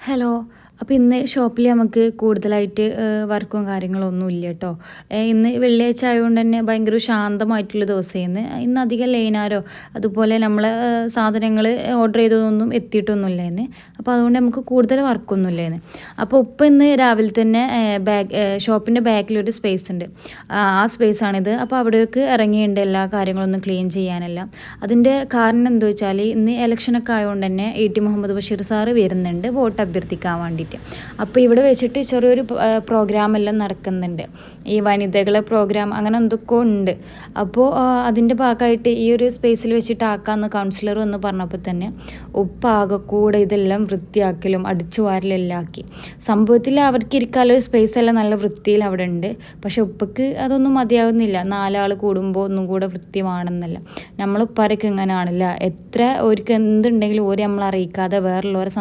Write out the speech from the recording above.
Hello. അപ്പോൾ ഇന്ന് ഷോപ്പിൽ നമുക്ക് കൂടുതലായിട്ട് വർക്കും കാര്യങ്ങളും ഒന്നും ഇല്ല കേട്ടോ. ഇന്ന് വെള്ളിയാഴ്ച ആയതുകൊണ്ട് തന്നെ ഭയങ്കര ശാന്തമായിട്ടുള്ള ദിവസമായിരുന്നു. ഇന്ന് അധികം ലൈനാരോ അതുപോലെ നമ്മളെ സാധനങ്ങൾ ഓർഡർ ചെയ്തതൊന്നും എത്തിയിട്ടൊന്നുമില്ലായിരുന്നു. അപ്പോൾ അതുകൊണ്ട് നമുക്ക് കൂടുതൽ വർക്കൊന്നും ഇല്ലായിരുന്നു. അപ്പോൾ ഇപ്പം ഇന്ന് രാവിലെ തന്നെ ഷോപ്പിൻ്റെ ബാക്കിലൊരു സ്പേസ് ഉണ്ട്. ആ സ്പേസാണിത്. അപ്പോൾ അവിടേക്ക് ഇറങ്ങിയിട്ടുണ്ട് എല്ലാ കാര്യങ്ങളൊന്നും ക്ലീൻ ചെയ്യാനെല്ലാം. അതിൻ്റെ കാരണം എന്താ വെച്ചാൽ ഇന്ന് ഇലക്ഷനൊക്കെ ആയതുകൊണ്ട് തന്നെ AT മുഹമ്മദ് ബഷീർ സാറ് വരുന്നുണ്ട് വോട്ട് അഭ്യർത്ഥിക്കാൻ വേണ്ടിയിട്ട്. അപ്പോൾ ഇവിടെ വെച്ചിട്ട് ചെറിയൊരു പ്രോഗ്രാമെല്ലാം നടക്കുന്നുണ്ട്. ഈ വനിതകളെ പ്രോഗ്രാം അങ്ങനെ എന്തൊക്കെയോ ഉണ്ട്. അപ്പോൾ അതിൻ്റെ ഭാഗമായിട്ട് ഈ ഒരു സ്പേസിൽ വെച്ചിട്ട് ആക്കാമെന്ന് കൗൺസിലർ എന്ന് പറഞ്ഞപ്പോൾ തന്നെ ഉപ്പാകെ കൂടെ ഇതെല്ലാം വൃത്തിയാക്കലും അടിച്ചു വാരലെല്ലാം ആക്കി. സംഭവത്തിൽ അവർക്ക് ഇരിക്കാനൊരു സ്പേസ് എല്ലാം നല്ല വൃത്തിയിൽ അവിടെ ഉണ്ട്. പക്ഷെ ഉപ്പക്ക് അതൊന്നും മതിയാവുന്നില്ല. 4 ആൾ കൂടുമ്പോൾ ഒന്നും കൂടെ വൃത്തിയാണെന്നല്ല. നമ്മളുപ്പാരൊക്കെ ഇങ്ങനെയാണല്ല, എത്ര അവർക്ക് എന്തുണ്ടെങ്കിലും ഓര് നമ്മളെ അറിയിക്കാതെ വേറുള്ളവരെ